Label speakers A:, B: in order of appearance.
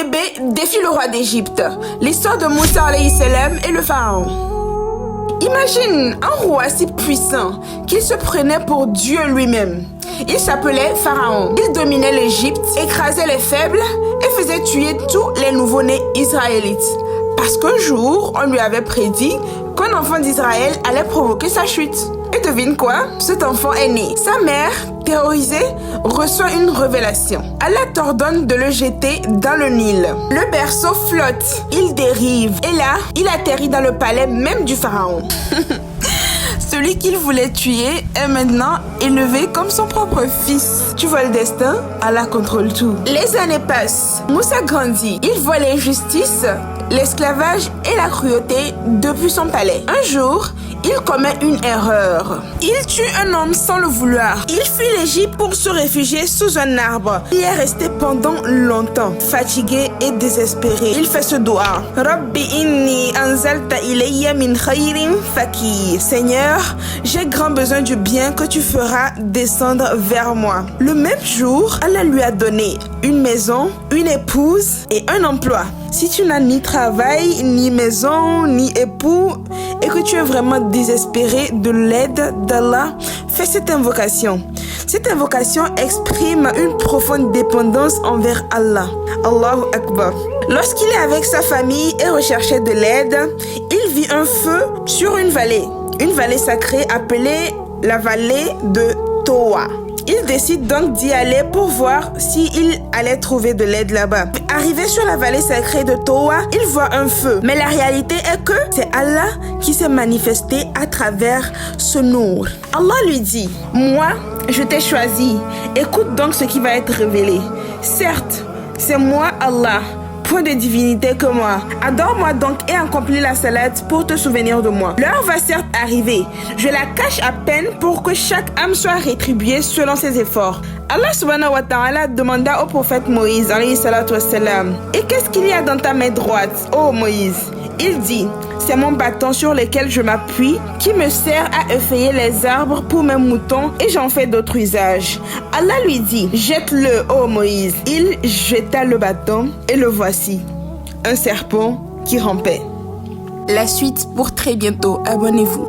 A: bébé défie le roi d'Égypte. L'histoire de Moussa alayhi salam et le pharaon. Imagine un roi si puissant qu'il se prenait pour Dieu lui-même. Il s'appelait Pharaon. Il dominait l'Égypte, écrasait les faibles et faisait tuer tous les nouveau-nés israélites. Parce qu'un jour, on lui avait prédit qu'un enfant d'Israël allait provoquer sa chute. Et devine quoi? Cet enfant est né. Sa mère, terrorisée, reçoit une révélation. Allah t'ordonne de le jeter dans le Nil. Le berceau flotte, il dérive. Et là, il atterrit dans le palais même du pharaon. Celui qu'il voulait tuer est maintenant élevé comme son propre fils. Tu vois le destin? Allah contrôle tout. Les années passent. Moussa grandit. Il voit l'injustice, l'esclavage et la cruauté depuis son palais. Un jour, il commet une erreur. Il tue un homme sans le vouloir. Il fuit l'Égypte pour se réfugier sous un arbre. Il est resté pendant longtemps, fatigué et désespéré. Il fait ce doigt. Rabbi inni anzalta ilayya min khayrin fakir. Seigneur, j'ai grand besoin du bien que tu feras descendre vers moi. Le même jour, Allah lui a donné une maison, une épouse et un emploi. Si tu n'as ni travail, ni maison, ni époux, et que tu es vraiment désespéré de l'aide d'Allah, fais cette invocation. Cette invocation exprime une profonde dépendance envers Allah. Allahu Akbar. Lorsqu'il est avec sa famille et recherchait de l'aide, il vit un feu sur une vallée sacrée appelée la vallée de Towa. Il décide donc d'y aller pour voir s'il allait trouver de l'aide là-bas. Arrivé sur la vallée sacrée de Towa, il voit un feu. Mais la réalité est que c'est Allah qui s'est manifesté à travers ce nour. Allah lui dit, « Moi, je t'ai choisi. Écoute donc ce qui va être révélé. Certes, c'est moi Allah, point de divinité que moi. Adore-moi donc et accomplis la salade pour te souvenir de moi. L'heure va certes arriver. Je la cache à peine pour que chaque âme soit rétribuée selon ses efforts. » Allah subhanahu wa ta'ala demanda au prophète Moïse alayhi salatu wassalam, « Et qu'est-ce qu'il y a dans ta main droite, ô Moïse ?» Il dit, « C'est mon bâton sur lequel je m'appuie qui me sert à effeuiller les arbres pour mes moutons et j'en fais d'autres usages. » Allah lui dit, « Jette-le, ô Moïse. » Il jeta le bâton et le voici, un serpent qui rampait. La suite pour très bientôt. Abonnez-vous.